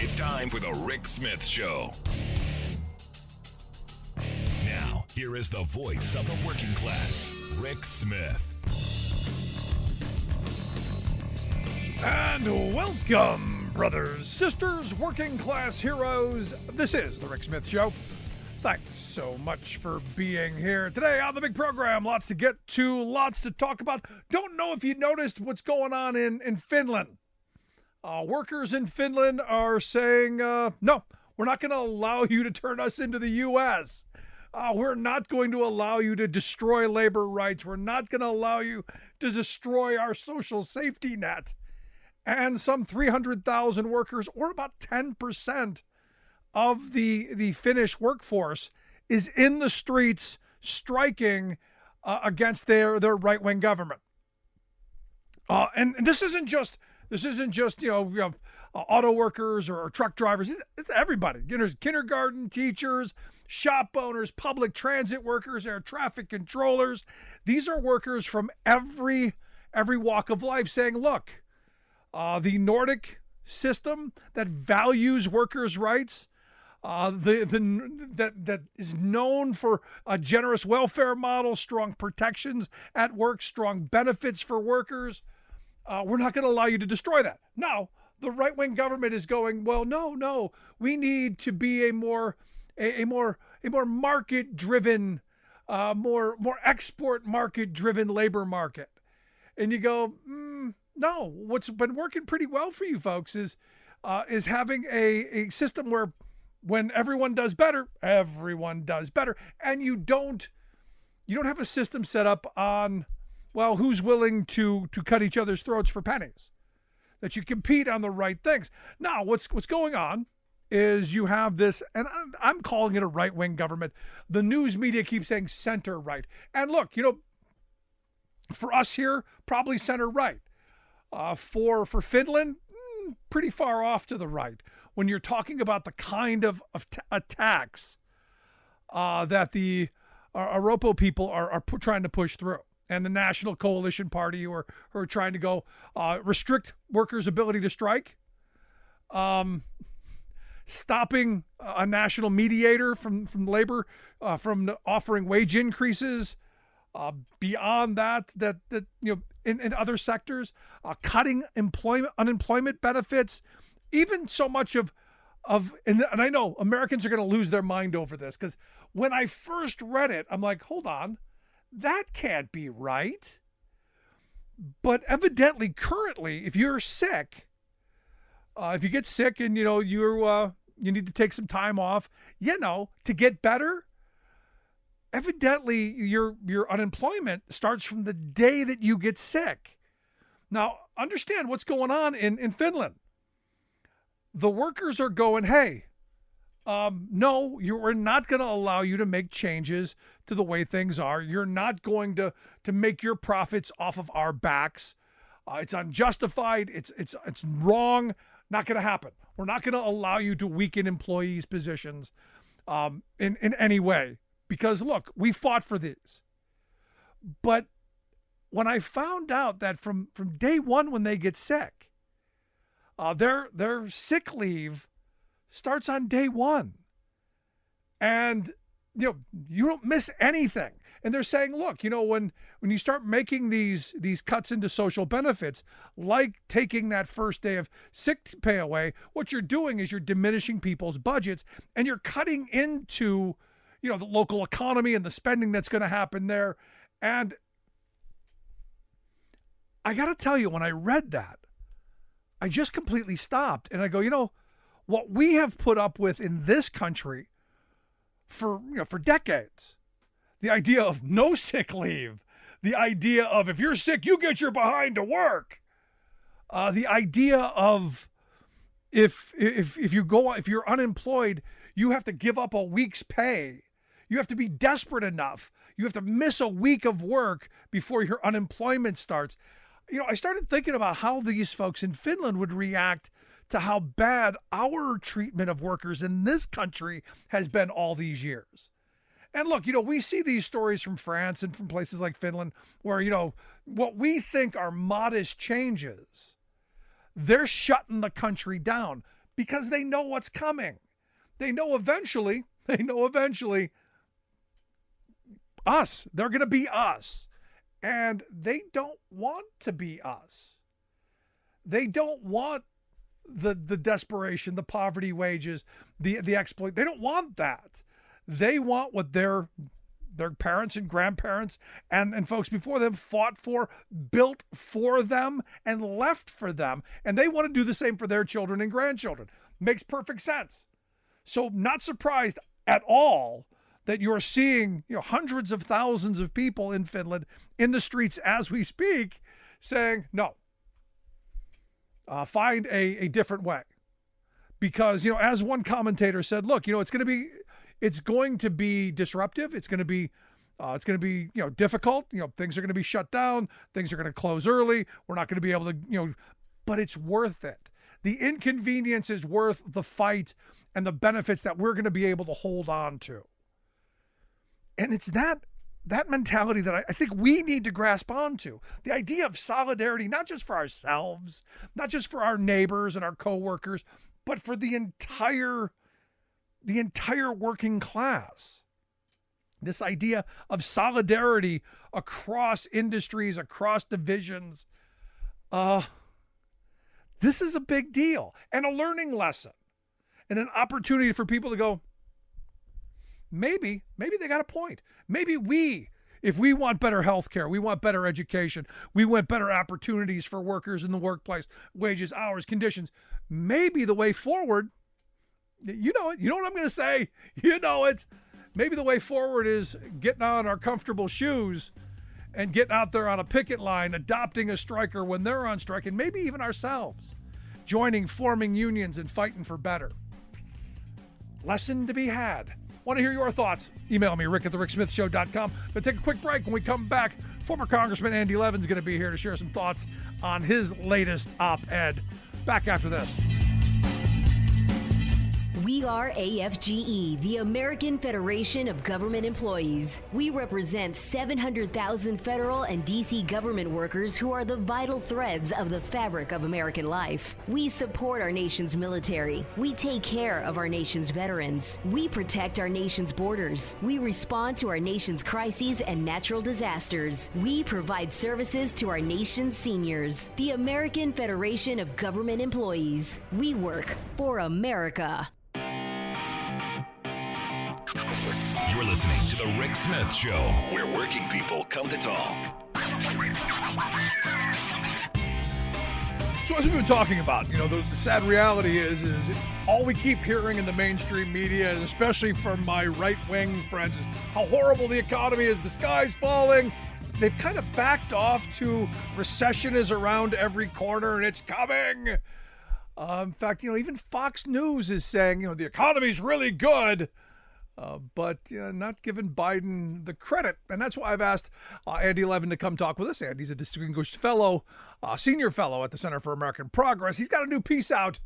It's time for the Rick Smith Show. Now, here is the voice of the working class, Rick Smith. And welcome, brothers, sisters, working class heroes. This is the Rick Smith Show. Thanks so much for being here today on the big program. Lots to get to, lots to talk about. Don't know if you noticed what's going on in Finland. Workers in Finland are saying, no, we're not going to allow you to turn us into the U.S. We're not going to allow you to destroy labor rights. We're not going to allow you to destroy our social safety net. And some 300,000 workers, or about 10% of the Finnish workforce, is in the streets striking against their right-wing government. And this isn't just auto workers or truck drivers. It's everybody. There's kindergarten teachers, shop owners, public transit workers, air traffic controllers. These are workers from every walk of life saying, look, the Nordic system that values workers' rights, that is known for a generous welfare model, strong protections at work, strong benefits for workers. We're not going to allow you to destroy that. Now, the right-wing government is going, well, no, we need to be a more market-driven, more export market-driven labor market. And you go, no. What's been working pretty well for you folks is having a system where when everyone does better, and you don't have a system set up on, well, who's willing to cut each other's throats for pennies, that you compete on the right things. Now, what's going on is you have this, and I'm calling it a right-wing government. The news media keeps saying center-right. And look, for us here, probably center-right. For Finland, pretty far off to the right. When you're talking about the kind of attacks that the Oropo people are trying to push through, and the National Coalition Party who are trying to go restrict workers' ability to strike, stopping a national mediator from labor from offering wage increases. Beyond that, in other sectors, cutting unemployment benefits, even so much of and I know Americans are going to lose their mind over this, because when I first read it, I'm like, hold on, that can't be right. But evidently, currently, if you're sick, if you get sick and you need to take some time off, to get better. Evidently, your unemployment starts from the day that you get sick. Now, understand what's going on in Finland. The workers are going, hey, no, we're not going to allow you to make changes to the way things are. You're not going to make your profits off of our backs. It's unjustified. It's wrong. Not going to happen. We're not going to allow you to weaken employees' positions in any way. Because, look, we fought for these. But when I found out that from day one when they get sick, their sick leave starts on day one. And, you don't miss anything. And they're saying, look, when you start making these cuts into social benefits, like taking that first day of sick pay away, what you're doing is you're diminishing people's budgets, and you're cutting into the local economy and the spending that's going to happen there. And I got to tell you, when I read that, I just completely stopped. And I go, what we have put up with in this country for decades, the idea of no sick leave, the idea of if you're sick, you get your behind to work, the idea of if you're unemployed, you have to give up a week's pay. You have to be desperate enough. You have to miss a week of work before your unemployment starts. I started thinking about how these folks in Finland would react to how bad our treatment of workers in this country has been all these years. And look, we see these stories from France and from places like Finland where, what we think are modest changes, they're shutting the country down because they know what's coming. They know eventually us. They're going to be us. And they don't want to be us. They don't want the desperation, the poverty wages, the exploit. They don't want that. They want what their parents and grandparents and folks before them fought for, built for them, and left for them. And they want to do the same for their children and grandchildren. Makes perfect sense. So not surprised at all that you're seeing hundreds of thousands of people in Finland in the streets as we speak saying, no, find a different way. Because, as one commentator said, look, it's going to be disruptive. It's going to be difficult. Things are going to be shut down. Things are going to close early. We're not going to be able to, but it's worth it. The inconvenience is worth the fight and the benefits that we're going to be able to hold on to. And it's that mentality that I think we need to grasp onto. The idea of solidarity, not just for ourselves, not just for our neighbors and our coworkers, but for the entire working class. This idea of solidarity across industries, across divisions. This is a big deal and a learning lesson and an opportunity for people to go, maybe they got a point. Maybe if we want better health care, we want better education, we want better opportunities for workers in the workplace, wages, hours, conditions, maybe the way forward, you know what I'm going to say, maybe the way forward is getting on our comfortable shoes and getting out there on a picket line, adopting a striker when they're on strike, and maybe even ourselves joining, forming unions and fighting for better. Lesson to be had. Want to hear your thoughts? Email me, rick@thericksmithshow.com. But take a quick break. When we come back, former Congressman Andy Levin's going to be here to share some thoughts on his latest op-ed. Back after this. We are AFGE, the American Federation of Government Employees. We represent 700,000 federal and D.C. government workers who are the vital threads of the fabric of American life. We support our nation's military. We take care of our nation's veterans. We protect our nation's borders. We respond to our nation's crises and natural disasters. We provide services to our nation's seniors. The American Federation of Government Employees. We work for America. You're listening to The Rick Smith Show, where working people come to talk. So as we've been talking about, the sad reality is all we keep hearing in the mainstream media, and especially from my right-wing friends, is how horrible the economy is, the sky's falling. They've kind of backed off to recession is around every corner and it's coming. In fact, even Fox News is saying, the economy's really good. But not giving Biden the credit. And that's why I've asked Andy Levin to come talk with us. Andy's a distinguished fellow, senior fellow at the Center for American Progress. He's got a new piece out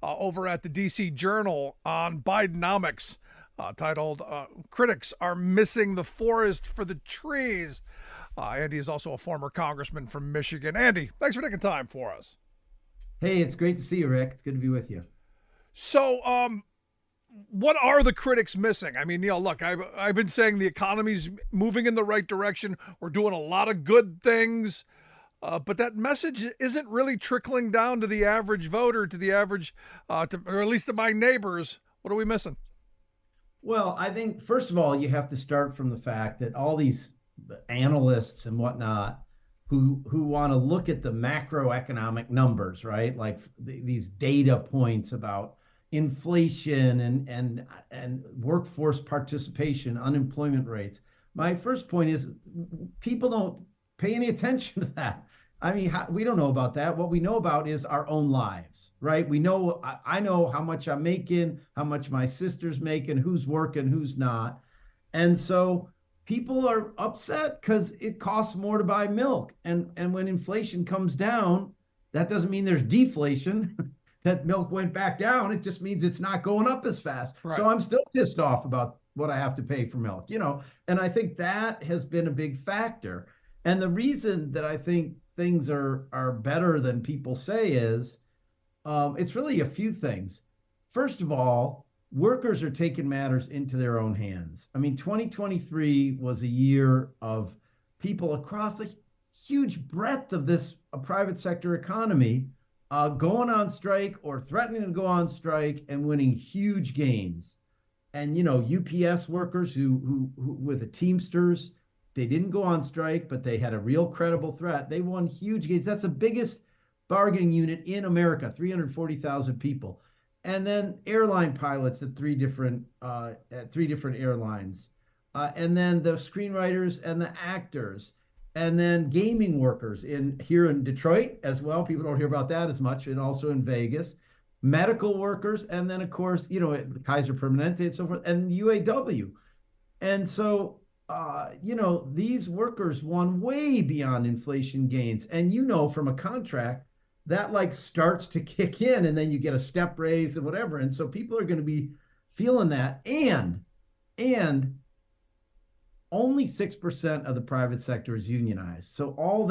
over at the DC Journal on Bidenomics titled Critics Are Missing the Forest for the Trees. Andy is also a former congressman from Michigan. Andy, thanks for taking time for us. Hey, it's great to see you, Rick. It's good to be with you. So, what are the critics missing? I mean, look, I've been saying the economy's moving in the right direction. We're doing a lot of good things, but that message isn't really trickling down to the average voter, to the average, or at least to my neighbors. What are we missing? Well, I think, first of all, you have to start from the fact that all these analysts and whatnot who want to look at the macroeconomic numbers, right? Like these data points about inflation and workforce participation, unemployment rates. My first point is people don't pay any attention to that. I mean, we don't know about that. What we know about is our own lives, right? We know, I know how much I'm making, how much my sister's making, who's working, who's not. And so people are upset because it costs more to buy milk. And when inflation comes down, that doesn't mean there's deflation. That milk went back down. It just means it's not going up as fast. Right. So I'm still pissed off about what I have to pay for milk, and I think that has been a big factor. And the reason that I think things are better than people say is it's really a few things. first of all, workers are taking matters into their own hands. I mean, 2023 was a year of people across a huge breadth of this private sector economy going on strike or threatening to go on strike and winning huge gains. And UPS workers who with the Teamsters, they didn't go on strike, but they had a real credible threat. They won huge gains. That's the biggest bargaining unit in America, 340,000 people. And then airline pilots at three different airlines, and then the screenwriters and the actors, and then gaming workers here in Detroit as well. People don't hear about that as much, and also in Vegas, medical workers, and then of course Kaiser Permanente and so forth, and UAW. And so these workers won way beyond inflation gains, and from a contract that like starts to kick in, and then you get a step raise and whatever. And so people are going to be feeling that. And only 6% of the private sector is unionized. So all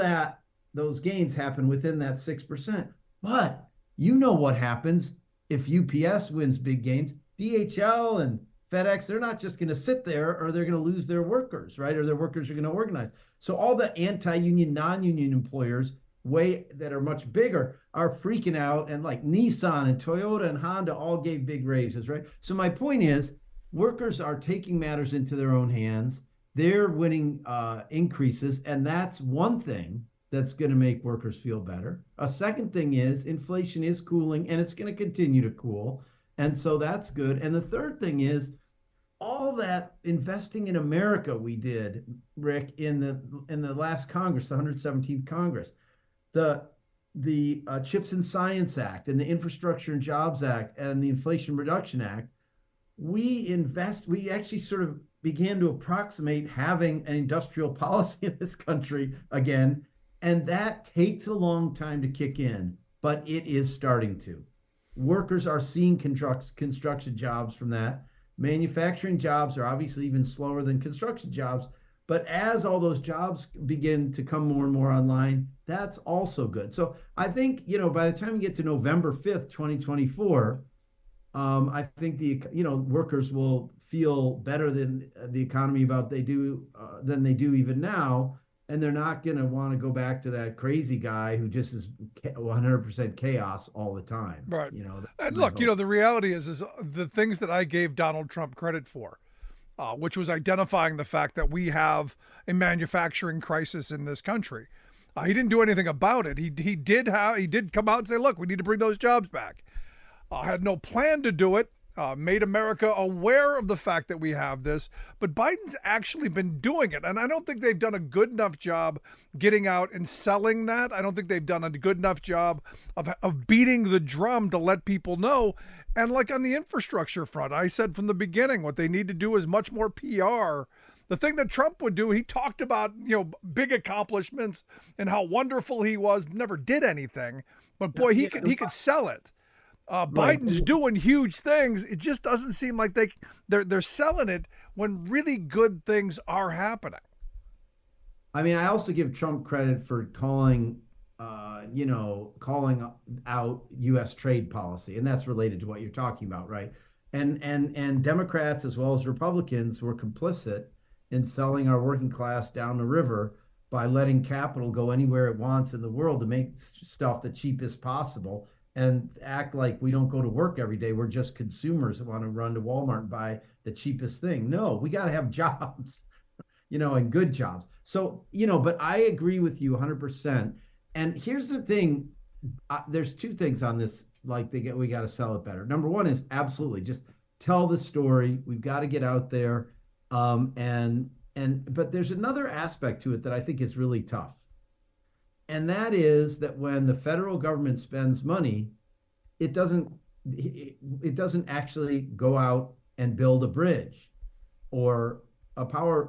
those gains happen within that 6%. But what happens if UPS wins big gains? DHL and FedEx, they're not just going to sit there, or they're going to lose their workers, right? Or their workers are going to organize. So all the anti-union, non-union employers that are much bigger are freaking out, and like Nissan and Toyota and Honda all gave big raises, right? So my point is, workers are taking matters into their own hands. They're winning increases, and that's one thing that's going to make workers feel better. A second thing is inflation is cooling, and it's going to continue to cool, and so that's good. And the third thing is all that investing in America we did, Rick, in the last Congress, the 117th Congress. The Chips and Science Act and the Infrastructure and Jobs Act and the Inflation Reduction Act, we actually sort of began to approximate having an industrial policy in this country again. And that takes a long time to kick in, but it is starting to. Workers are seeing construction jobs from that. Manufacturing jobs are obviously even slower than construction jobs. But as all those jobs begin to come more and more online, that's also good. So I think, by the time we get to November 5th, 2024, I think the workers will feel better than the economy than they do even now. And they're not going to want to go back to that crazy guy who just is 100% chaos all the time. Right. And look, the reality is the things that I gave Donald Trump credit for, which was identifying the fact that we have a manufacturing crisis in this country. He didn't do anything about it. He did come out and say, look, we need to bring those jobs back. Had no plan to do it, made America aware of the fact that we have this, but Biden's actually been doing it. And I don't think they've done a good enough job getting out and selling that. I don't think they've done a good enough job of beating the drum to let people know. And like on the infrastructure front, I said from the beginning, what they need to do is much more PR. The thing that Trump would do, he talked about, big accomplishments and how wonderful he was, never did anything, but boy, he could sell it. Biden's doing huge things. It just doesn't seem like they're selling it when really good things are happening. I mean, I also give Trump credit for calling out U.S. trade policy, and that's related to what you're talking about, right? And Democrats as well as Republicans were complicit in selling our working class down the river by letting capital go anywhere it wants in the world to make stuff the cheapest possible and act like we don't go to work every day. We're just consumers that want to run to Walmart and buy the cheapest thing. No, we got to have jobs, and good jobs. So, but I agree with you 100%. And here's the thing. There's two things on this, we got to sell it better. Number one is absolutely just tell the story. We've got to get out there. But there's another aspect to it that I think is really tough. And that is that when the federal government spends money, it doesn't actually go out and build a bridge or a power,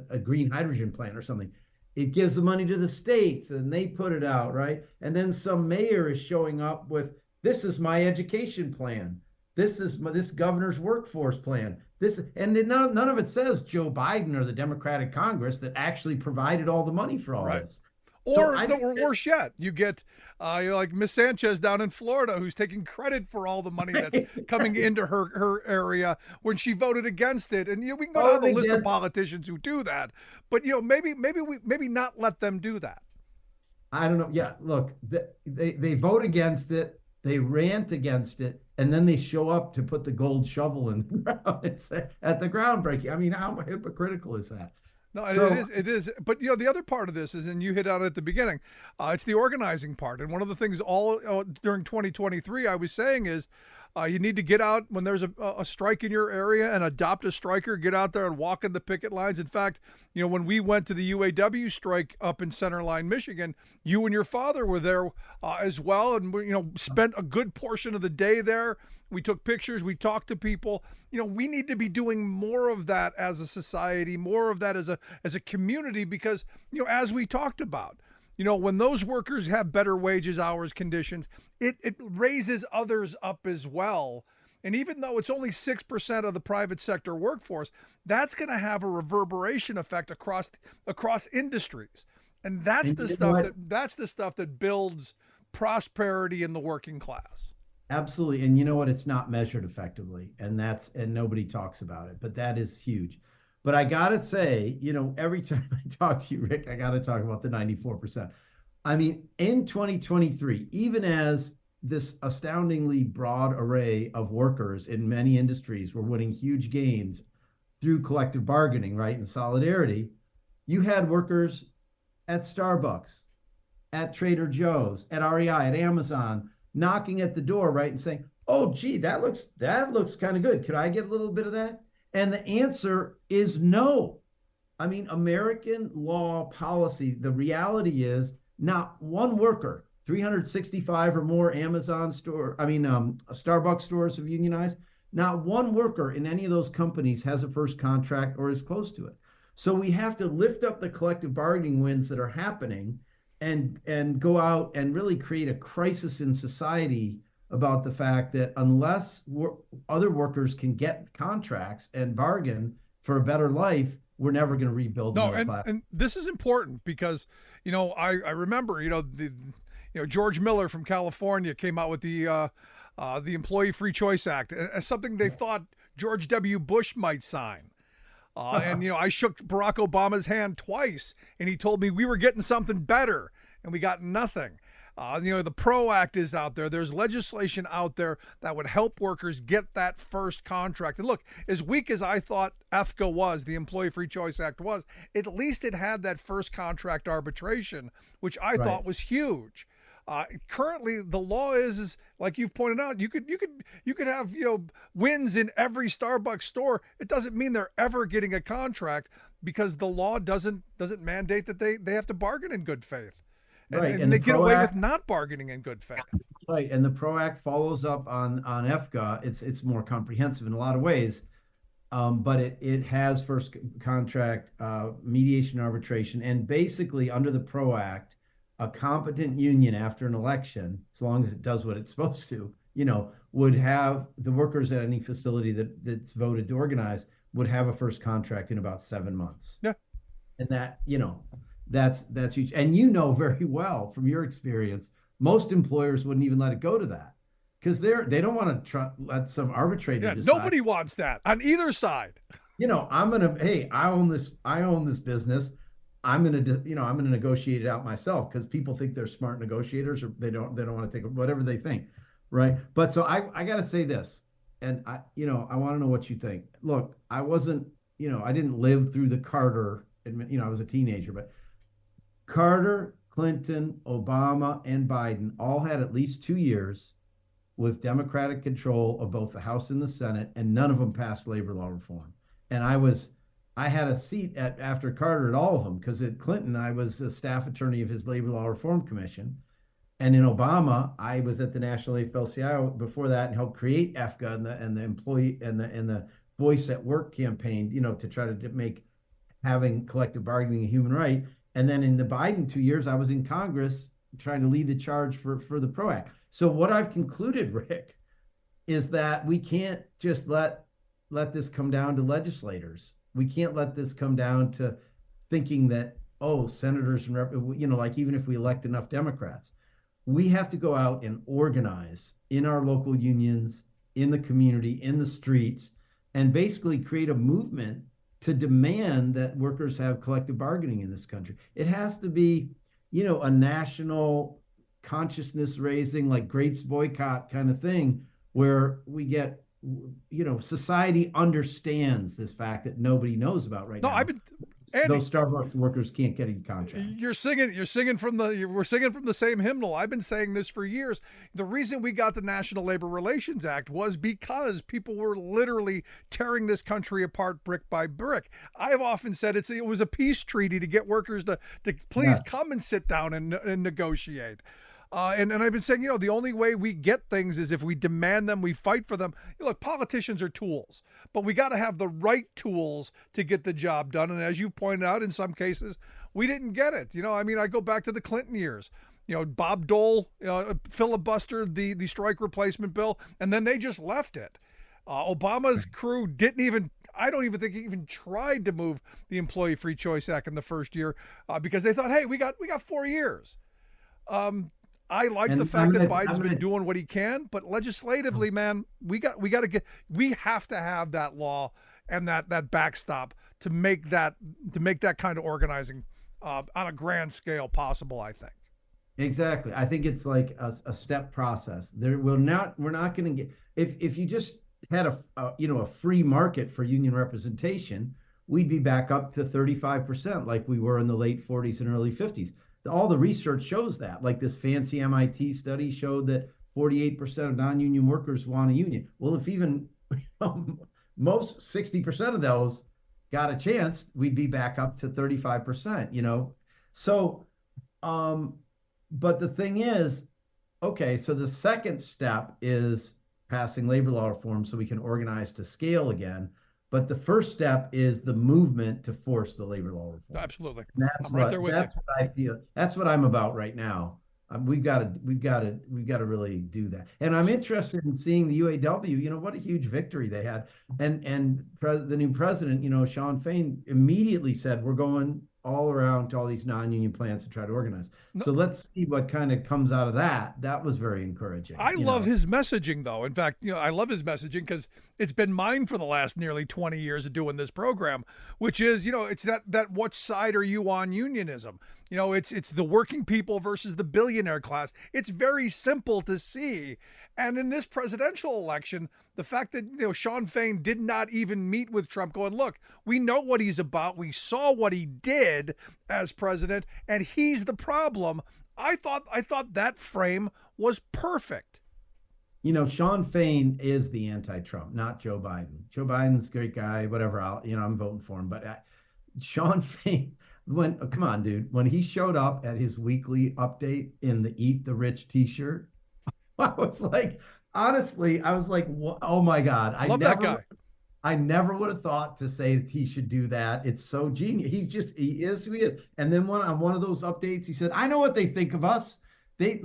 a green hydrogen plant or something. It gives the money to the states and they put it out, right? And then some mayor is showing up with, this is my education plan. This is this governor's workforce plan. None of it says Joe Biden or the Democratic Congress that actually provided all the money for all this. Or, or worse yet, you get like Miss Sanchez down in Florida, who's taking credit for all the money that's coming into her area when she voted against it. And we can go down the list of politicians who do that, but maybe not let them do that. I don't know. Yeah, look, they vote against it, they rant against it, and then they show up to put the gold shovel in the ground at the groundbreaking. I mean, how hypocritical is that? No, it is. But the other part of this is, and you hit on it at the beginning, it's the organizing part. And one of the things during 2023 I was saying is, you need to get out when there's a strike in your area and adopt a striker. Get out there and walk in the picket lines. In fact, when we went to the UAW strike up in Centerline, Michigan, you and your father were there as well, and spent a good portion of the day there. We took pictures. We talked to people. We need to be doing more of that as a society, more of that as a community, because as we talked about. When those workers have better wages, hours, conditions, it raises others up as well. And even though it's only 6% of the private sector workforce, that's going to have a reverberation effect across industries. And that's the stuff that builds prosperity in the working class. Absolutely. And you know what? It's not measured effectively. And nobody talks about it, but that is huge. But I got to say, every time I talk to you, Rick, I got to talk about the 94%. I mean, in 2023, even as this astoundingly broad array of workers in many industries were winning huge gains through collective bargaining, right, and solidarity, you had workers at Starbucks, at Trader Joe's, at REI, at Amazon, knocking at the door, right, and saying, oh, gee, that looks kind of good. Could I get a little bit of that? And the answer is no. I mean, American law policy, the reality is not one worker, 365 or more Starbucks stores have unionized, not one worker in any of those companies has a first contract or is close to it. So we have to lift up the collective bargaining wins that are happening and go out and really create a crisis in society about the fact that unless other workers can get contracts and bargain for a better life, we're never going to rebuild the middle class. And this is important because, I remember, George Miller from California came out with the Employee Free Choice Act as something they thought George W. Bush might sign. And I shook Barack Obama's hand twice, and he told me we were getting something better, and we got nothing. The PRO Act is out there. There's legislation out there that would help workers get that first contract. And look, as weak as I thought EFCA was, the Employee Free Choice Act was, at least it had that first contract arbitration, which I thought was huge. Currently, the law is like you've pointed out, you could have wins in every Starbucks store. It doesn't mean they're ever getting a contract because the law doesn't mandate that they have to bargain in good faith. And they get away with not bargaining in good faith. Right, and the PRO Act follows up on EFCA. It's more comprehensive in a lot of ways, but it has first contract mediation arbitration, and basically under the PRO Act, a competent union after an election, as long as it does what it's supposed to, would have the workers at any facility that's voted to organize would have a first contract in about 7 months. Yeah, and that that's huge. And very well from your experience, most employers wouldn't even let it go to that because they don't want to let some arbitrator decide. Nobody wants that on either side. I own this business. I'm gonna negotiate it out myself because people think they're smart negotiators, or they don't want to take whatever they think, right? But so I got to say this, and I want to know what you think. Look, I wasn't, I didn't live through the Carter, I was a teenager, but Carter, Clinton, Obama, and Biden all had at least 2 years with Democratic control of both the House and the Senate, and none of them passed labor law reform. And I had a seat after Carter at all of them, because at Clinton, I was a staff attorney of his Labor Law Reform Commission. And in Obama, I was at the National AFL-CIO before that and helped create EFCA and the employee and the Voice at Work campaign, to try to make having collective bargaining a human right. And then in the Biden 2 years, I was in Congress trying to lead the charge for the PRO Act. So what I've concluded, Rick, is that we can't just let this come down to legislators. We can't let this come down to thinking that oh, senators and like even if we elect enough Democrats, we have to go out and organize in our local unions, in the community, in the streets, and basically create a movement to demand that workers have collective bargaining in this country. It has to be, a national consciousness raising, like grapes boycott kind of thing, where we get, society understands this fact that nobody knows about right now. Andy, those Starbucks workers can't get a contract. We're singing from the same hymnal. I've been saying this for years. The reason we got the National Labor Relations Act was because people were literally tearing this country apart brick by brick. I've often said it was a peace treaty to get workers to please come and sit down and negotiate. And I've been saying, the only way we get things is if we demand them, we fight for them. Look, politicians are tools, but we got to have the right tools to get the job done. And as you pointed out, in some cases, we didn't get it. I go back to the Clinton years. Bob Dole filibustered the strike replacement bill, and then they just left it. Obama's crew I don't even think he even tried to move the Employee Free Choice Act in the first year because they thought, hey, we got 4 years. I like the fact that Biden's been doing what he can, but legislatively, man, we have to have that law and that backstop to make that kind of organizing on a grand scale possible, I think. Exactly. I think it's like a step process. We're not going to get, if you just had a free market for union representation, we'd be back up to 35% like we were in the late 40s and early 50s. All the research shows that. Like this fancy MIT study showed that 48% of non-union workers want a union. Well, if even most 60% of those got a chance, we'd be back up to 35%, So, but the thing is, okay, so the second step is passing labor law reform so we can organize to scale again. But the first step is the movement to force the labor law reform. Absolutely. I'm right there with you. That's what I feel. That's what I'm about right now. We've got to really do that. And I'm interested in seeing the UAW. What a huge victory they had. And the new president, Sean Fain, immediately said, we're going all around to all these non-union plants to try to organize. So let's see what kind of comes out of that. That was very encouraging. I love his messaging, though. In fact, I love his messaging because it's been mine for the last nearly 20 years of doing this program, which is, it's that what side are you on unionism? It's the working people versus the billionaire class. It's very simple to see. And in this presidential election, the fact that Sean Fain did not even meet with Trump going, look, we know what he's about. We saw what he did as president, and he's the problem. I thought that frame was perfect. Sean Fain is the anti-Trump, not Joe Biden. Joe Biden's a great guy, whatever. I'm voting for him. But Sean Fain, come on, dude, when he showed up at his weekly update in the Eat the Rich t-shirt, I was like, honestly, oh my God. That guy. I never would have thought to say that he should do that. It's so genius. He is who he is. And then on one of those updates, he said, I know what they think of us. They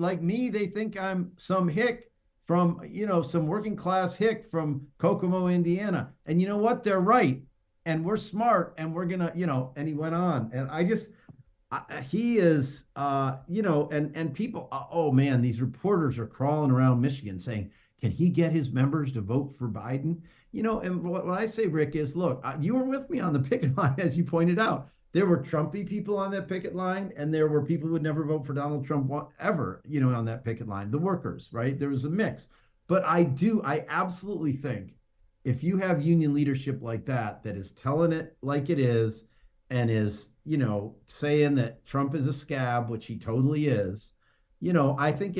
think I'm some hick from, some working class hick from Kokomo, Indiana. And you know what? They're right. And we're smart and we're going to, and he went on. And he is, and people, oh man, these reporters are crawling around Michigan saying, can he get his members to vote for Biden? And what I say, Rick, is look, you were with me on the picket line, as you pointed out. There were Trumpy people on that picket line, and there were people who would never vote for Donald Trump ever, on that picket line, the workers, right? There was a mix. But I absolutely think if you have union leadership like that is telling it like it is and is, saying that Trump is a scab, which he totally is, I think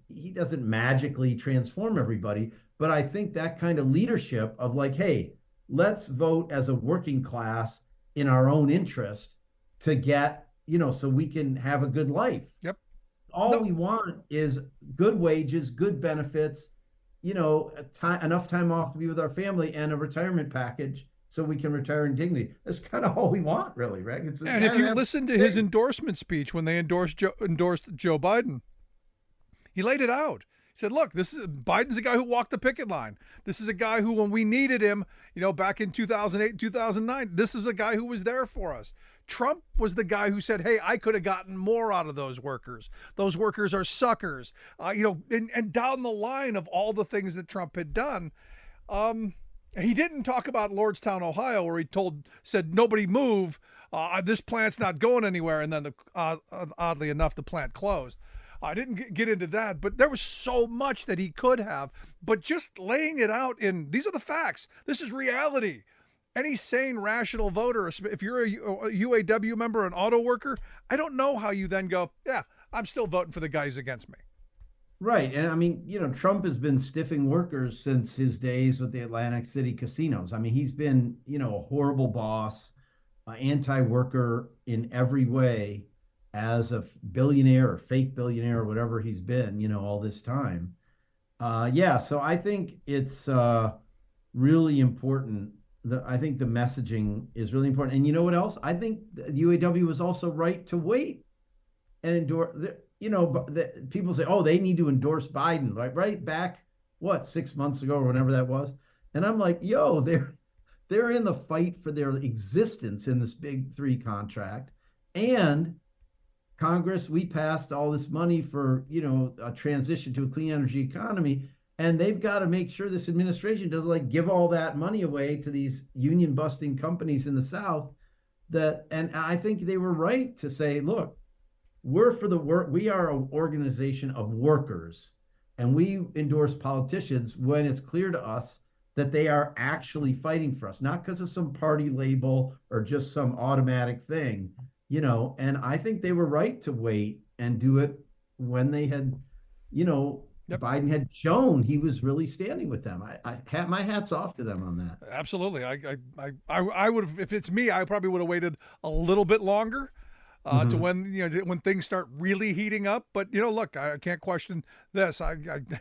he doesn't magically transform everybody, but I think that kind of leadership of like, hey, let's vote as a working class in our own interest to get, so we can have a good life. Yep. All we want is good wages, good benefits, enough time off to be with our family and a retirement package so we can retire in dignity. That's kind of all we want, really, Rick. And if you listen to his endorsement speech when they endorsed Joe Biden, he laid it out. He said, look, Biden's a guy who walked the picket line. This is a guy who, when we needed him, back in 2008, 2009, this is a guy who was there for us. Trump was the guy who said, hey, I could have gotten more out of those workers. Those workers are suckers. And down the line of all the things that Trump had done, he didn't talk about Lordstown, Ohio, where he said, nobody move. This plant's not going anywhere. And then oddly enough, the plant closed. I didn't get into that, but there was so much that he could have. But just laying it out these are the facts. This is reality. Any sane, rational voter, if you're a UAW member, an auto worker, I don't know how you then go, yeah, I'm still voting for the guys against me. Right. And I mean, Trump has been stiffing workers since his days with the Atlantic City casinos. I mean, he's been, a horrible boss, anti-worker in every way, as a billionaire or fake billionaire or whatever he's been, all this time. So I think it's really important. I think the messaging is really important. And you know what else? I think the UAW was also right to wait and endorse. People say, oh, they need to endorse Biden, right back, 6 months ago or whenever that was. And I'm like, they're in the fight for their existence in this big three contract. And Congress, we passed all this money for, a transition to a clean energy economy. And they've got to make sure this administration doesn't give all that money away to these union busting companies in the South. And I think they were right to say, look, we're for the work. We are an organization of workers, and we endorse politicians when it's clear to us that they are actually fighting for us, not because of some party label or just some automatic thing. And I think they were right to wait and do it when they had, Yep. Biden had shown he was really standing with them. I had my hats off to them on that. Absolutely. I would have, if it's me, I probably would have waited a little bit longer to when things start really heating up. But, look, I can't question this. I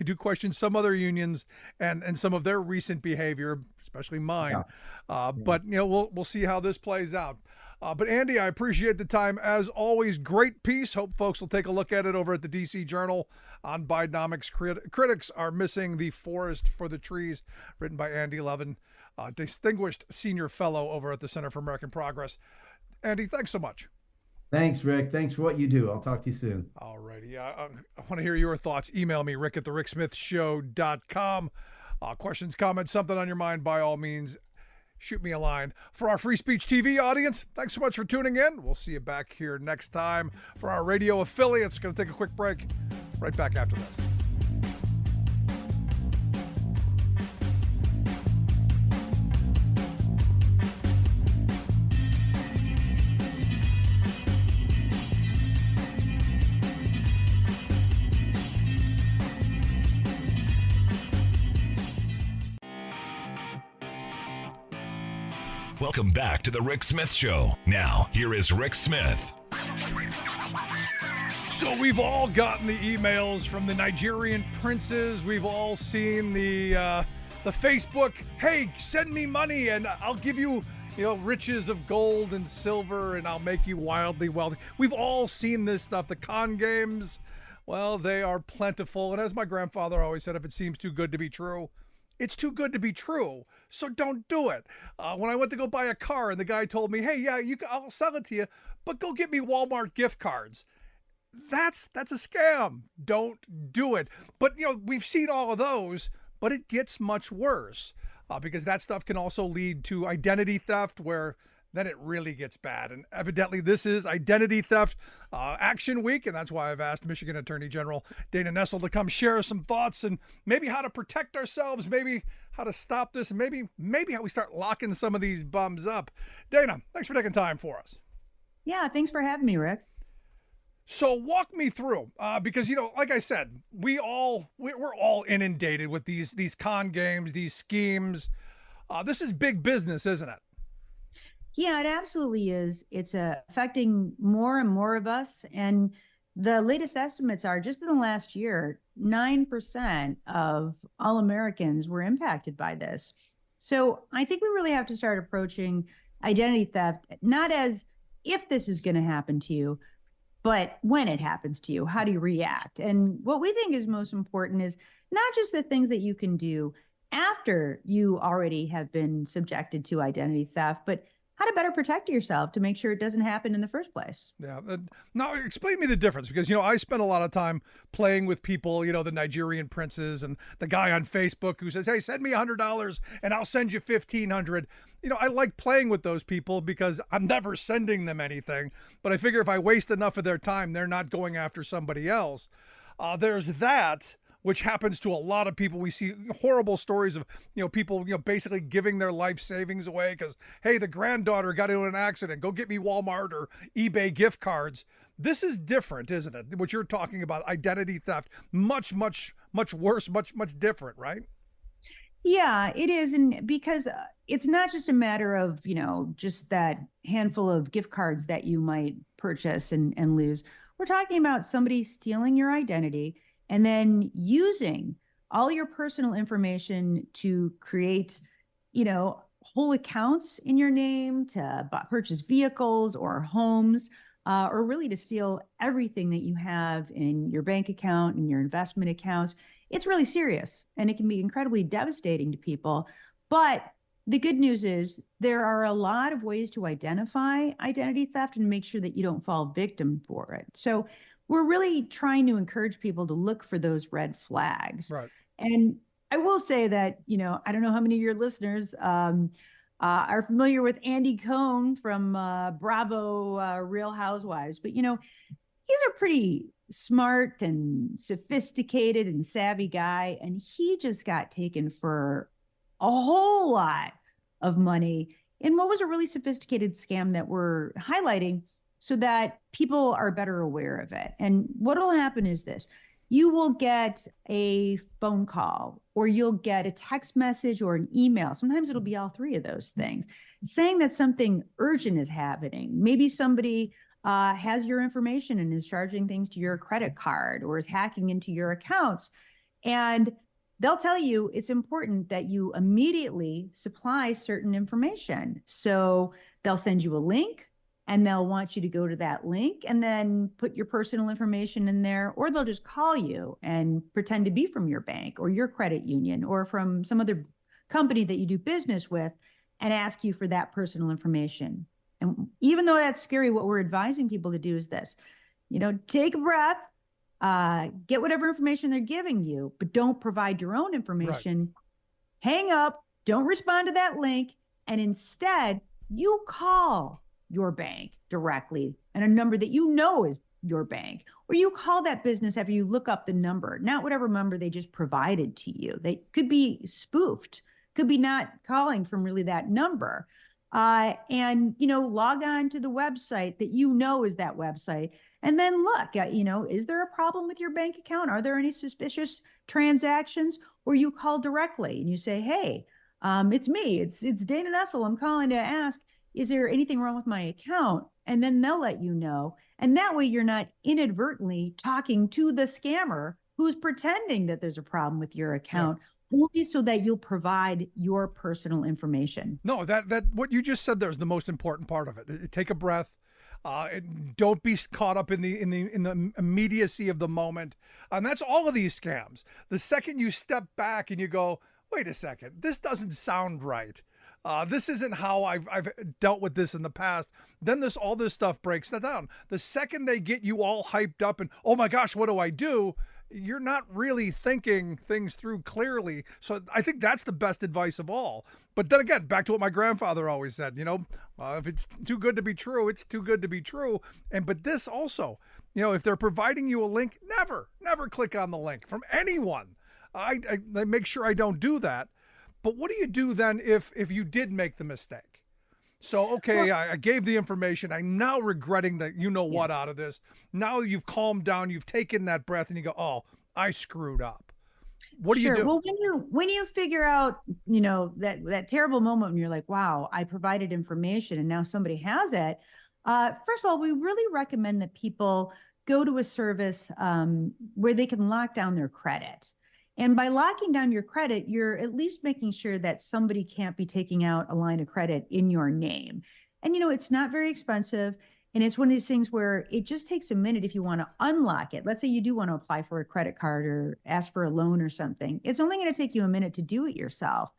do question some other unions and some of their recent behavior, especially mine. Yeah. But, we'll see how this plays out. But Andy, I appreciate the time. As always, great piece. Hope folks will take a look at it over at the DC Journal on Bidenomics. Critics are missing the forest for the trees, written by Andy Levin, distinguished senior fellow over at the Center for American Progress. Andy, thanks so much. Thanks, Rick. Thanks for what you do. I'll talk to you soon. All righty. I want to hear your thoughts. Email me, rick@thericksmithshow.com. Questions, comments, something on your mind, by all means, shoot me a line. For our Free Speech TV audience, thanks so much for tuning in. We'll see you back here next time. For our radio affiliates, going to take a quick break. Right back after this. Welcome back to the Rick Smith Show. Now, here is Rick Smith. So we've all gotten the emails from the Nigerian princes. We've all seen the Facebook, hey, send me money and I'll give you, riches of gold and silver and I'll make you wildly wealthy. We've all seen this stuff. The con games, well, they are plentiful. And as my grandfather always said, if it seems too good to be true, it's too good to be true, so don't do it. When I went to go buy a car and the guy told me, hey, yeah, I'll sell it to you, but go get me Walmart gift cards. That's a scam. Don't do it. But, we've seen all of those, but it gets much worse because that stuff can also lead to identity theft where then it really gets bad. And evidently this is Identity Theft Action Week, and that's why I've asked Michigan Attorney General Dana Nessel to come share some thoughts and maybe how to protect ourselves, maybe how to stop this, and maybe how we start locking some of these bums up. Dana, thanks for taking time for us. Yeah, thanks for having me, Rick. So walk me through, because, like I said, we're all inundated with these con games, these schemes. This is big business, isn't it? Yeah, it absolutely is. It's affecting more and more of us. And the latest estimates are just in the last year, 9% of all Americans were impacted by this. So I think we really have to start approaching identity theft, not as if this is going to happen to you, but when it happens to you, how do you react? And what we think is most important is not just the things that you can do after you already have been subjected to identity theft, but how to better protect yourself to make sure it doesn't happen in the first place. Yeah. Now, explain me the difference, because, I spend a lot of time playing with people, the Nigerian princes and the guy on Facebook who says, hey, send me $100 and I'll send you 1,500. I like playing with those people because I'm never sending them anything. But I figure if I waste enough of their time, they're not going after somebody else. There's that, which happens to a lot of people. We see horrible stories of, people, basically giving their life savings away because, hey, the granddaughter got into an accident. Go get me Walmart or eBay gift cards. This is different, isn't it? What you're talking about, identity theft, much, much, much worse, much, much different, right? Yeah, it is. And because it's not just a matter of, just that handful of gift cards that you might purchase and lose. We're talking about somebody stealing your identity and then using all your personal information to create, whole accounts in your name to purchase vehicles or homes, or really to steal everything that you have in your bank account and your investment accounts. It's really serious and it can be incredibly devastating to people. But the good news is there are a lot of ways to identify identity theft and make sure that you don't fall victim for it. So we're really trying to encourage people to look for those red flags. Right. And I will say that, I don't know how many of your listeners are familiar with Andy Cohen from Bravo Real Housewives, but, he's a pretty smart and sophisticated and savvy guy. And he just got taken for a whole lot of money in what was a really sophisticated scam that we're highlighting so that people are better aware of it. And what will happen is this: you will get a phone call or you'll get a text message or an email. Sometimes it'll be all three of those things saying that something urgent is happening. Maybe somebody has your information and is charging things to your credit card or is hacking into your accounts. And they'll tell you it's important that you immediately supply certain information. So they'll send you a link and they'll want you to go to that link and then put your personal information in there, or they'll just call you and pretend to be from your bank or your credit union or from some other company that you do business with and ask you for that personal information. And even though that's scary, what we're advising people to do is this: take a breath, get whatever information they're giving you, but don't provide your own information. Right. Hang up, don't respond to that link, and instead you call your bank directly and a number that is your bank, or you call that business after you look up the number, not whatever number they just provided to you. They could be spoofed, could be not calling from really that number. And log on to the website that is that website, and then look at, is there a problem with your bank account? Are there any suspicious transactions? Or you call directly and you say, hey, it's me, it's Dana Nessel. I'm calling to ask, is there anything wrong with my account? And then they'll let you know. And that way you're not inadvertently talking to the scammer who's pretending that there's a problem with your account. Yeah. Only so that you'll provide your personal information. No, that what you just said there is the most important part of it. Take a breath. Don't be caught up in the immediacy of the moment. And that's all of these scams. The second you step back and you go, wait a second, this doesn't sound right. This isn't how I've dealt with this in the past. Then all this stuff breaks that down. The second they get you all hyped up and, oh my gosh, what do I do? You're not really thinking things through clearly. So I think that's the best advice of all. But then again, back to what my grandfather always said, if it's too good to be true, it's too good to be true. But this also, if they're providing you a link, never click on the link from anyone. I make sure I don't do that. But what do you do then if you did make the mistake? So, okay, I gave the information. I'm now regretting that what out of this. Now you've calmed down, you've taken that breath, and you go, oh, I screwed up. What do you do? Well, when you figure out, that terrible moment when you're like, wow, I provided information and now somebody has it. First of all, we really recommend that people go to a service where they can lock down their credit. And by locking down your credit, you're at least making sure that somebody can't be taking out a line of credit in your name. And, it's not very expensive. And it's one of these things where it just takes a minute if you want to unlock it. Let's say you do want to apply for a credit card or ask for a loan or something. It's only going to take you a minute to do it yourself.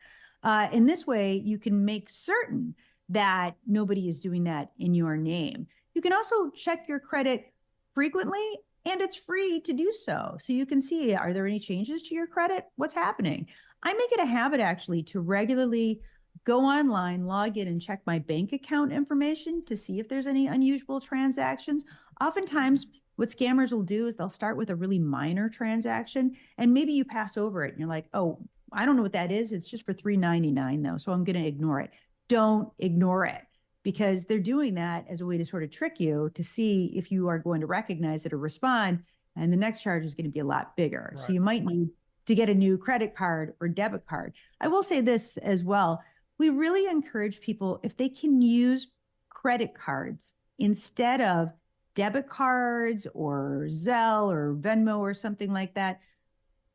In this way, you can make certain that nobody is doing that in your name. You can also check your credit frequently, and it's free to do so. So you can see, are there any changes to your credit? What's happening? I make it a habit actually to regularly go online, log in, and check my bank account information to see if there's any unusual transactions. Oftentimes, what scammers will do is they'll start with a really minor transaction, and maybe you pass over it and you're like, oh, I don't know what that is. It's just for $3.99 though, so I'm going to ignore it. Don't ignore it, because they're doing that as a way to sort of trick you to see if you are going to recognize it or respond, and the next charge is going to be a lot bigger. Right. So you might need to get a new credit card or debit card. I will say this as well. We really encourage people, if they can use credit cards instead of debit cards or Zelle or Venmo or something like that.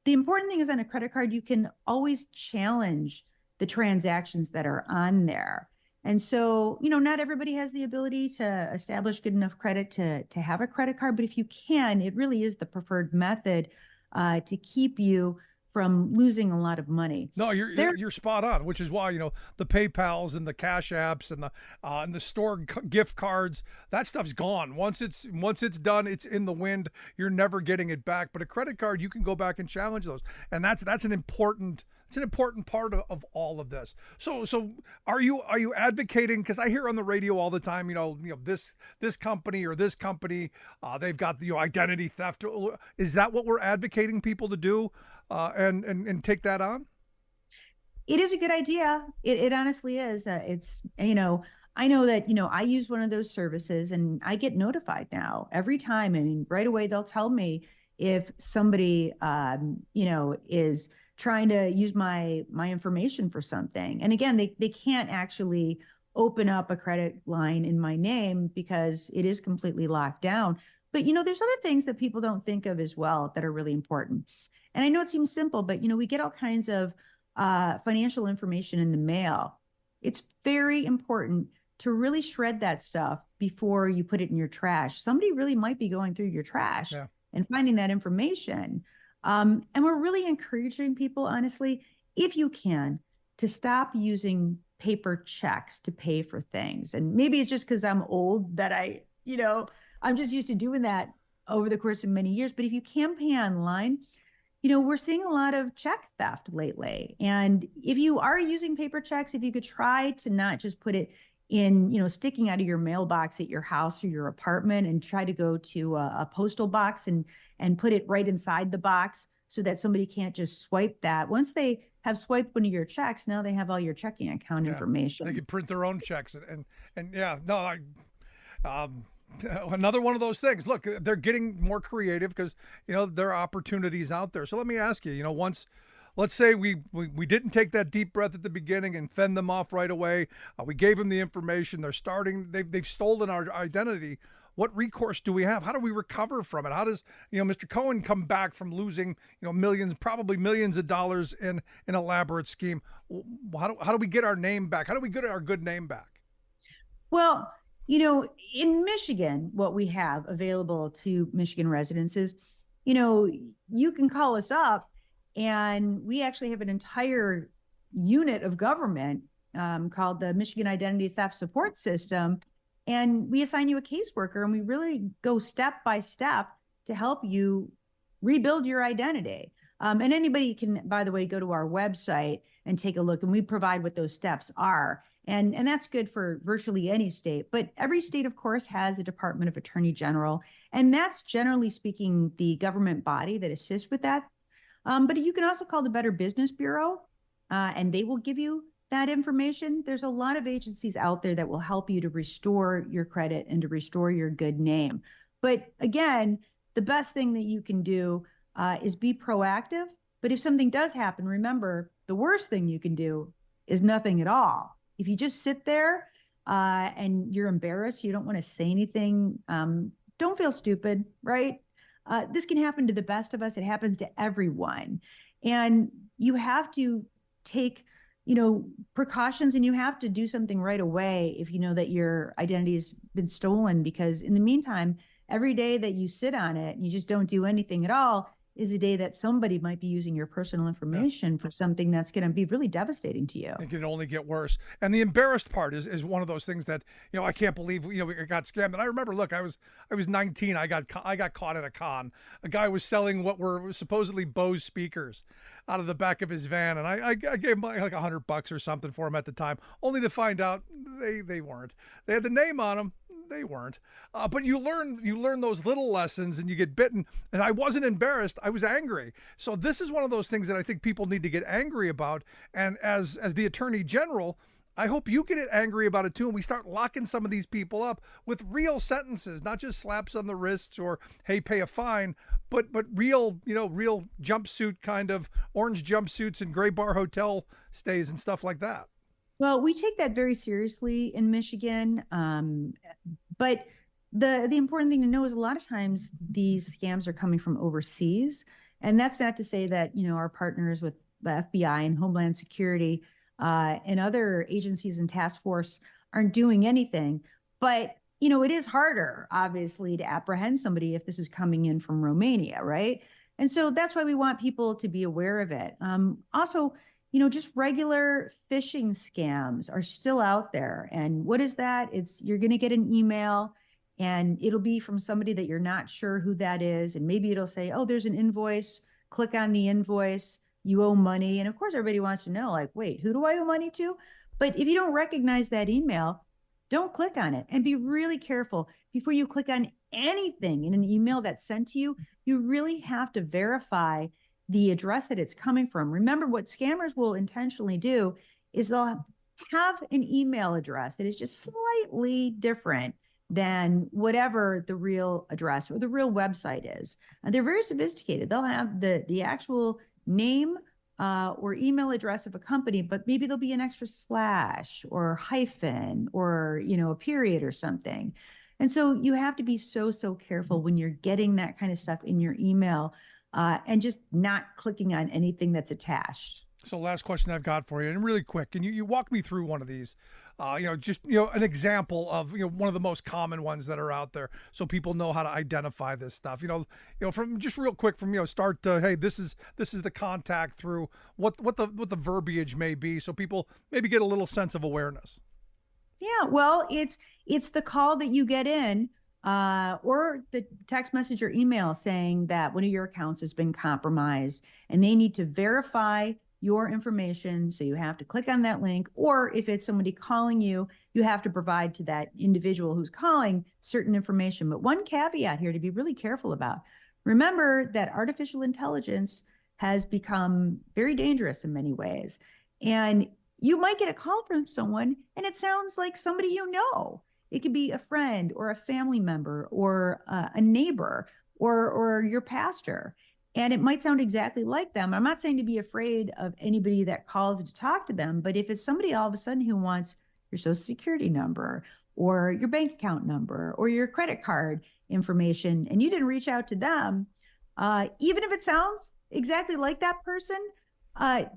The important thing is, on a credit card, you can always challenge the transactions that are on there. And so, not everybody has the ability to establish good enough credit to have a credit card, but if you can, it really is the preferred method to keep you from losing a lot of money. No, you're spot on, which is why, the PayPals and the Cash Apps and the store gift cards, that stuff's gone. Once it's done, it's in the wind. You're never getting it back. But a credit card, you can go back and challenge those. And that's an important part of all of this. So are you advocating, because I hear on the radio all the time, this company or this company, they've got the identity theft. Is that what we're advocating people to do? And take that on? It is a good idea. It honestly is. It's, I know that, I use one of those services and I get notified now every time. I mean, right away, they'll tell me if somebody, is trying to use my information for something. And again, they can't actually open up a credit line in my name because it is completely locked down. But, there's other things that people don't think of as well that are really important. And I know it seems simple, but, we get all kinds of financial information in the mail. It's very important to really shred that stuff before you put it in your trash. Somebody really might be going through your trash and finding that information. And we're really encouraging people, honestly, if you can, to stop using paper checks to pay for things. And maybe it's just because I'm old that I'm just used to doing that over the course of many years. But if you can pay online, we're seeing a lot of check theft lately. And if you are using paper checks, if you could try to not just put it in, sticking out of your mailbox at your house or your apartment, and try to go to a postal box and put it right inside the box so that somebody can't just swipe that. Once they have swiped one of your checks, now they have all your checking account information. They can print their own checks. Another one of those things. Look, they're getting more creative because, there are opportunities out there. So let me ask you, once, let's say we didn't take that deep breath at the beginning and fend them off right away. We gave them the information. They've stolen our identity. What recourse do we have? How do we recover from it? How does, Mr. Cohen come back from losing, millions, probably millions of dollars in an elaborate scheme? How do we get our name back? How do we get our good name back? Well, in Michigan, what we have available to Michigan residents is, you can call us up, and we actually have an entire unit of government called the Michigan Identity Theft Support System. And we assign you a caseworker, and we really go step by step to help you rebuild your identity. And anybody can, by the way, go to our website and take a look, and we provide what those steps are. And that's good for virtually any state. But every state, of course, has a Department of Attorney General. And that's, generally speaking, the government body that assists with that. But you can also call the Better Business Bureau, and they will give you that information. There's a lot of agencies out there that will help you to restore your credit and to restore your good name. But again, the best thing that you can do is be proactive. But if something does happen, remember, the worst thing you can do is nothing at all. If you just sit there and you're embarrassed, you don't want to say anything, don't feel stupid, right? This can happen to the best of us. It happens to everyone. And you have to take, precautions, and you have to do something right away if you know that your identity has been stolen, because in the meantime, every day that you sit on it and you just don't do anything at all, is a day that somebody might be using your personal information for something that's going to be really devastating to you. It can only get worse. And the embarrassed part is one of those things that, I can't believe, we got scammed. And I remember, look, I was 19. I got caught at a con. A guy was selling what were supposedly Bose speakers out of the back of his van. And I gave him like $100 or something for him at the time, only to find out they weren't. They had the name on them. They weren't. But you learn those little lessons and you get bitten. And I wasn't embarrassed. I was angry. So this is one of those things that I think people need to get angry about. And as the Attorney General, I hope you get angry about it too. And we start locking some of these people up with real sentences, not just slaps on the wrists or, hey, pay a fine, but real, real jumpsuit kind of orange jumpsuits and gray bar hotel stays and stuff like that. Well, we take that very seriously in Michigan. But the important thing to know is a lot of times these scams are coming from overseas. And that's not to say that, our partners with the FBI and Homeland Security and other agencies and task force aren't doing anything. But, it is harder, obviously, to apprehend somebody if this is coming in from Romania, right? And so that's why we want people to be aware of it. Also, just regular phishing scams are still out there. And what is that? You're going to get an email and it'll be from somebody that you're not sure who that is. And maybe it'll say, oh, there's an invoice. Click on the invoice. You owe money. And of course, everybody wants to know, like, wait, who do I owe money to? But if you don't recognize that email, don't click on it, and be really careful before you click on anything in an email that's sent to you. You really have to verify the address that it's coming from. Remember, what scammers will intentionally do is they'll have an email address that is just slightly different than whatever the real address or the real website is. And they're very sophisticated. They'll have the actual name or email address of a company, but maybe there'll be an extra slash or hyphen or, a period or something. And so you have to be so careful when you're getting that kind of stuff in your email. And just not clicking on anything that's attached. So last question I've got for you, and really quick, can you walk me through one of these? An example of, one of the most common ones that are out there, so people know how to identify this stuff. From just real quick, from start to, hey, this is the contact, through what the verbiage may be, so people maybe get a little sense of awareness. Yeah, well, it's the call that you get in. Or the text message or email saying that one of your accounts has been compromised and they need to verify your information. So you have to click on that link, or if it's somebody calling you, you have to provide to that individual who's calling certain information. But one caveat here to be really careful about: remember that artificial intelligence has become very dangerous in many ways. And you might get a call from someone and it sounds like somebody you know. It could be a friend or a family member or a neighbor or your pastor. And it might sound exactly like them. I'm not saying to be afraid of anybody that calls to talk to them, but if it's somebody all of a sudden who wants your social security number or your bank account number or your credit card information and you didn't reach out to them, even if it sounds exactly like that person,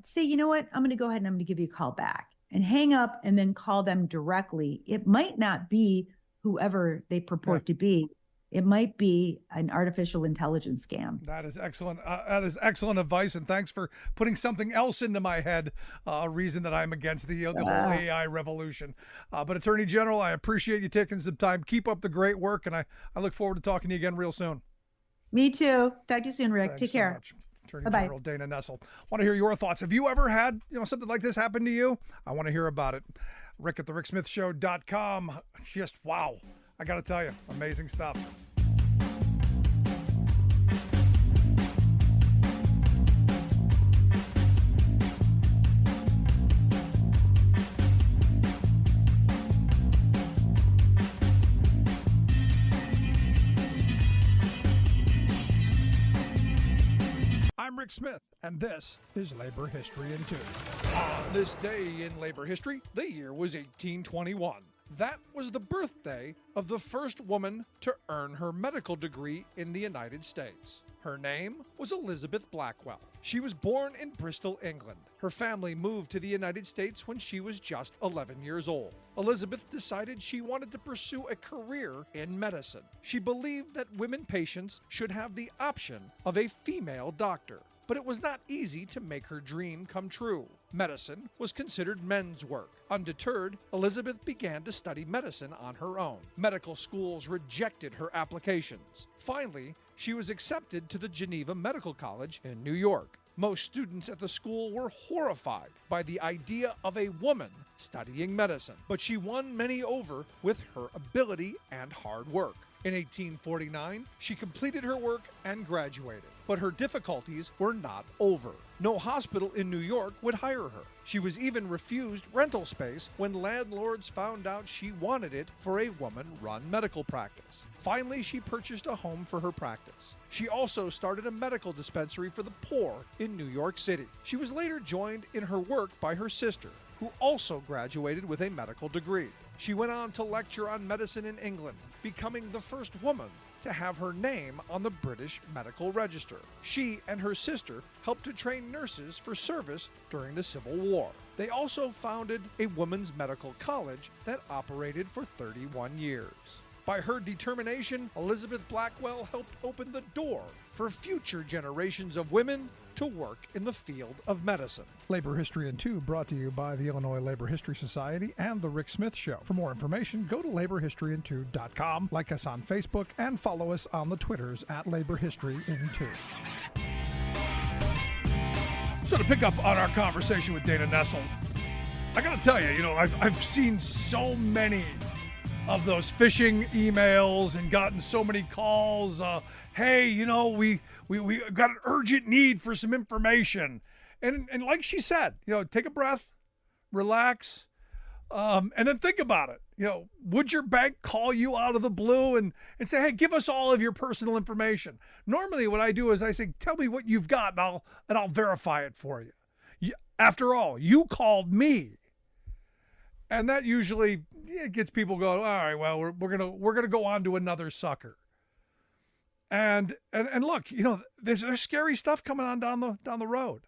say, you know what, I'm going to go ahead and I'm going to give you a call back. And hang up and then call them directly. It might not be whoever they purport to be. It might be an artificial intelligence scam. That is excellent. That is excellent advice. And thanks for putting something else into my head, a reason that I'm against the whole AI revolution. But Attorney General, I appreciate you taking some time. Keep up the great work. And I look forward to talking to you again real soon. Me too. Talk to you soon, Rick. Thanks Take care. So much. Attorney General Dana Nessel. Want to hear your thoughts. Have you ever had something like this happen to you? I want to hear about it. Rick at thericksmithshow.com. Just wow. I got to tell you, amazing stuff. I'm Rick Smith, and this is Labor History in 2. On this day in labor history, the year was 1821. That was the birthday of the first woman to earn her medical degree in the United States. Her name was Elizabeth Blackwell. She was born in Bristol, England. Her family moved to the United States when she was just 11 years old. Elizabeth decided she wanted to pursue a career in medicine. She believed that women patients should have the option of a female doctor. But it was not easy to make her dream come true. Medicine was considered men's work. Undeterred, Elizabeth began to study medicine on her own. Medical schools rejected her applications. Finally, she was accepted to the Geneva Medical College in New York. Most students at the school were horrified by the idea of a woman studying medicine, but she won many over with her ability and hard work. In 1849, she completed her work and graduated. But her difficulties were not over. No hospital in New York would hire her. She was even refused rental space when landlords found out she wanted it for a woman-run medical practice. Finally, she purchased a home for her practice. She also started a medical dispensary for the poor in New York City. She was later joined in her work by her sister, who also graduated with a medical degree. She went on to lecture on medicine in England, becoming the first woman to have her name on the British Medical Register. She and her sister helped to train nurses for service during the Civil War. They also founded a women's medical college that operated for 31 years. By her determination, Elizabeth Blackwell helped open the door for future generations of women to work in the field of medicine. Labor History in 2 brought to you by the Illinois Labor History Society and The Rick Smith Show. For more information, go to laborhistoryin2.com, like us on Facebook, and follow us on the Twitters at Labor History in 2. So to pick up on our conversation with Dana Nessel, I got to tell you, I've seen so many of those phishing emails and gotten so many calls. Hey, we got an urgent need for some information. And like she said, take a breath, relax, and then think about it. Would your bank call you out of the blue and say, hey, give us all of your personal information? Normally what I do is I say, tell me what you've got and I'll verify it for you. After all, you called me. And that usually gets people going, all right, well, we're gonna go on to another sucker. And look, there's scary stuff coming on down the road.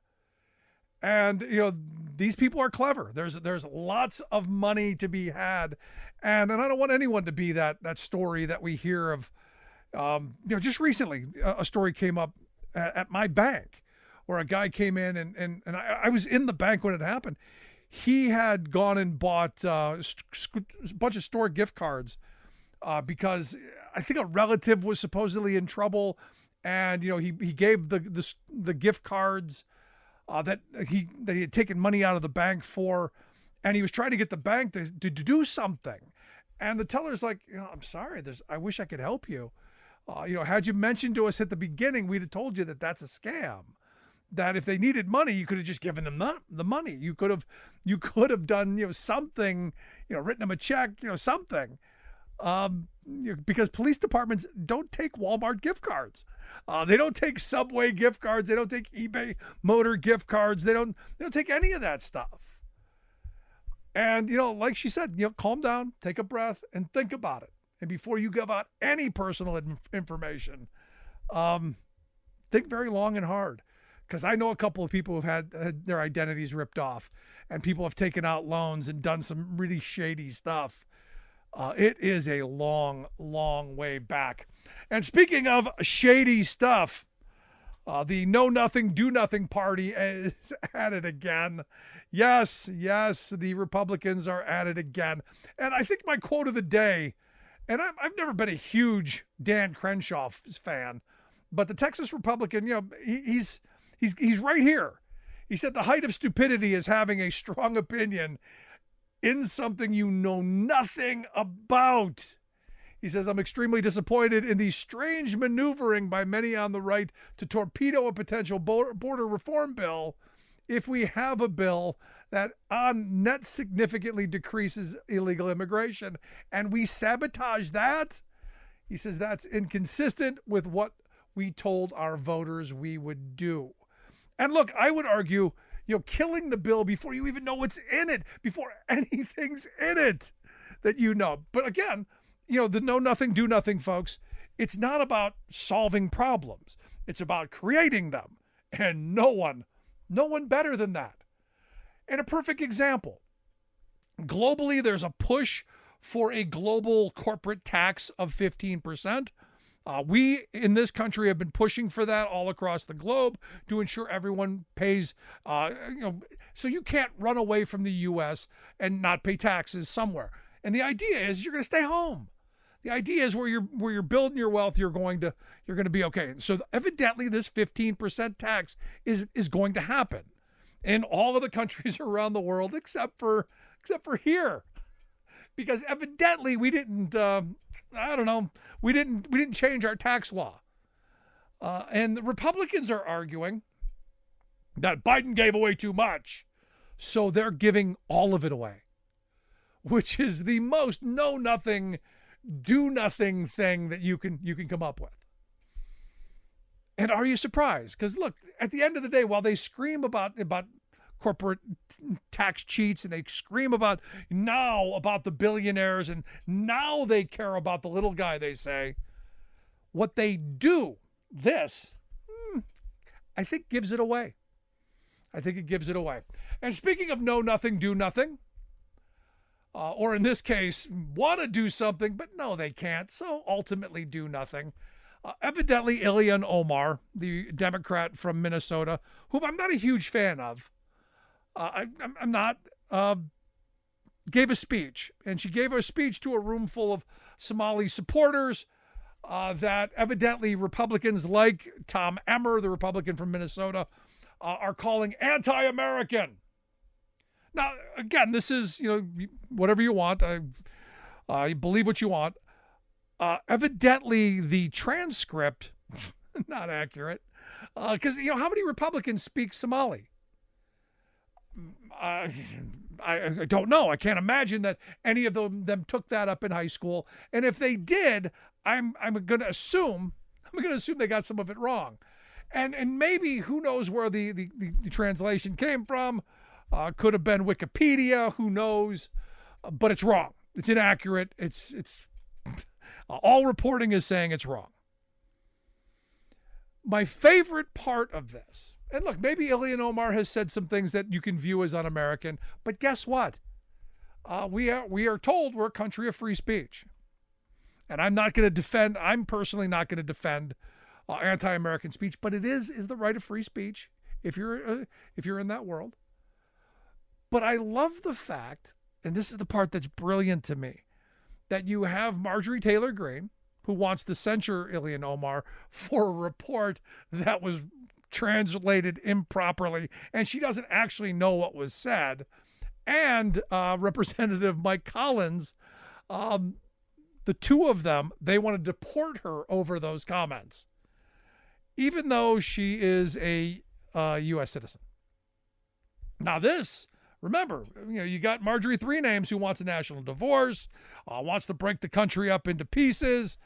And these people are clever. There's lots of money to be had, and I don't want anyone to be that story that we hear of. Just recently, a story came up at my bank where a guy came in and I was in the bank when it happened. He had gone and bought a bunch of store gift cards because I think a relative was supposedly in trouble, and he gave the gift cards that he had taken money out of the bank for, and he was trying to get the bank to do something, and the teller's like, I'm sorry, I wish I could help you. Had you mentioned to us at the beginning, we'd have told you that that's a scam. That if they needed money, you could have just given them the money. You could have done something, written them a check, something. Because police departments don't take Walmart gift cards. They don't take Subway gift cards. They don't take eBay Motor gift cards. They don't take any of that stuff. And like she said, calm down, take a breath, and think about it. And before you give out any personal information, think very long and hard. Because I know a couple of people who've had their identities ripped off, and people have taken out loans and done some really shady stuff. It is a long, long way back. And speaking of shady stuff, the Know Nothing, Do Nothing party is at it again. Yes, the Republicans are at it again. And I think my quote of the day, and I've never been a huge Dan Crenshaw fan, but the Texas Republican, he's right here. He said the height of stupidity is having a strong opinion in something you know nothing about. He says, I'm extremely disappointed in the strange maneuvering by many on the right to torpedo a potential border reform bill if we have a bill that on net significantly decreases illegal immigration, and we sabotage that. He says that's inconsistent with what we told our voters we would do. And look, I would argue, killing the bill before you even know what's in it, before anything's in it, that you know. But again, the know nothing, do nothing, folks. It's not about solving problems. It's about creating them. And no one better than that. And a perfect example. Globally, there's a push for a global corporate tax of 15%. We in this country have been pushing for that all across the globe to ensure everyone pays, so you can't run away from the U.S. and not pay taxes somewhere. And the idea is you're going to stay home. The idea is where you're building your wealth, you're going to be okay. So evidently, this 15% tax is going to happen in all of the countries around the world except for here, because evidently we didn't. We didn't change our tax law, and the Republicans are arguing that Biden gave away too much, so they're giving all of it away, which is the most know nothing, do nothing thing that you can come up with. And are you surprised? Because look, at the end of the day, while they scream about corporate tax cheats and they scream about the billionaires and now they care about the little guy, they say, what they do, I think gives it away. I think it gives it away. And speaking of know nothing, do nothing, or in this case, want to do something, but no, they can't, so ultimately do nothing. Evidently, Ilhan Omar, the Democrat from Minnesota, whom I'm not a huge fan of, I'm not, gave a speech. And she gave a speech to a room full of Somali supporters that evidently Republicans like Tom Emmer, the Republican from Minnesota, are calling anti-American. Now, again, this is, whatever you want. I believe what you want. Evidently, the transcript, not accurate. Because, how many Republicans speak Somali? I don't know. I can't imagine that any of them took that up in high school. And if they did, I'm going to assume they got some of it wrong. And maybe, who knows where the translation came from. Could have been Wikipedia, who knows, but it's wrong. It's inaccurate. It's all reporting is saying it's wrong. My favorite part of this, and look, maybe Ilhan Omar has said some things that you can view as un-American, but guess what? We are told we're a country of free speech. And I'm personally not going to defend anti-American speech, but it is the right of free speech if you're in that world. But I love the fact, and this is the part that's brilliant to me, that you have Marjorie Taylor Greene, who wants to censure Ilhan Omar for a report that was translated improperly, and she doesn't actually know what was said, and Representative Mike Collins, the two of them, they want to deport her over those comments, even though she is a U.S. citizen. Now this, remember, you got Marjorie Three Names, who wants a national divorce, wants to break the country up into pieces,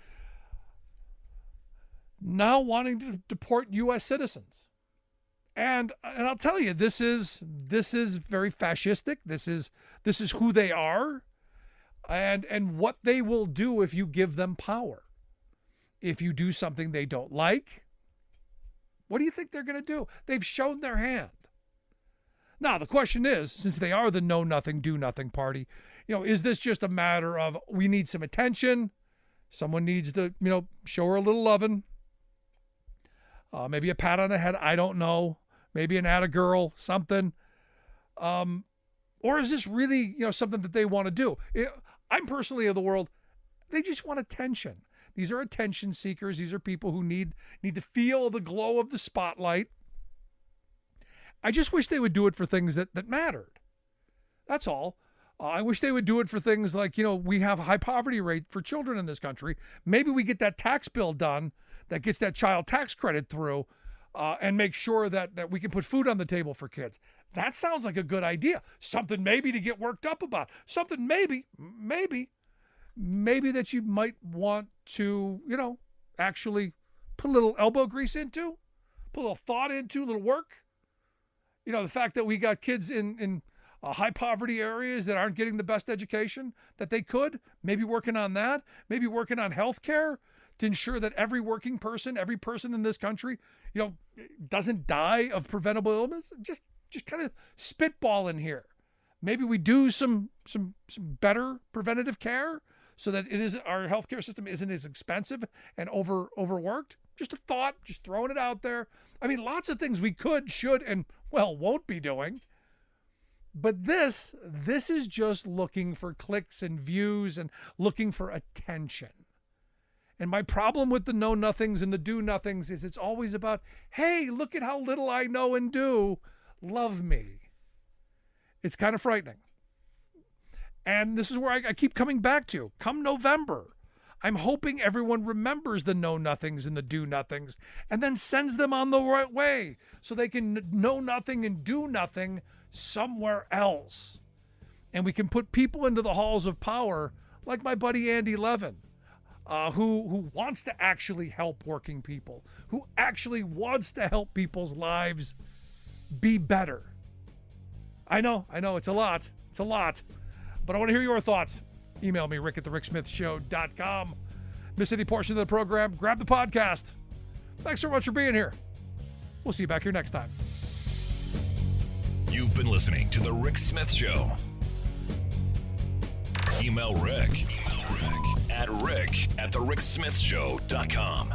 now wanting to deport U.S. citizens. And I'll tell you, this is very fascistic. This is who they are, and what they will do if you give them power. If you do something they don't like, what do you think they're going to do? They've shown their hand. Now, the question is, since they are the know nothing, do nothing party, is this just a matter of we need some attention? Someone needs to, show her a little loving. Maybe a pat on the head. I don't know. Maybe an atta girl, something. Or is this really, something that they want to do? I'm personally of the world, they just want attention. These are attention seekers. These are people who need to feel the glow of the spotlight. I just wish they would do it for things that mattered. That's all. I wish they would do it for things like, we have a high poverty rate for children in this country. Maybe we get that tax bill done that gets that child tax credit through, and make sure that we can put food on the table for kids. That sounds like a good idea. Something maybe to get worked up about. Something maybe that you might want to, actually put a little elbow grease into, put a little thought into, a little work. The fact that we got kids in high poverty areas that aren't getting the best education that they could, maybe working on that, maybe working on healthcare to ensure that every working person, every person in this country, doesn't die of preventable illness. Just kind of spitball in here. Maybe we do some better preventative care so that our healthcare system isn't as expensive and overworked. Just a thought, just throwing it out there. I mean, lots of things we could, should, and won't be doing. But this is just looking for clicks and views and looking for attention. And my problem with the know nothings and the do nothings is it's always about, hey, look at how little I know and do. Love me. It's kind of frightening. And this is where I keep coming back to. Come November, I'm hoping everyone remembers the know nothings and the do nothings and then sends them on the right way so they can know nothing and do nothing somewhere else. And we can put people into the halls of power like my buddy Andy Levin, who wants to actually help working people, who actually wants to help people's lives be better. I know, it's a lot. But I want to hear your thoughts. Email me, rick@thericksmithshow.com. Miss any portion of the program, grab the podcast. Thanks so much for being here. We'll see you back here next time. You've been listening to The Rick Smith Show. Email Rick at rick@thericksmithshow.com.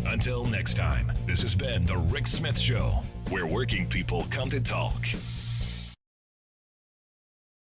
Until next time, this has been The Rick Smith Show, where working people come to talk.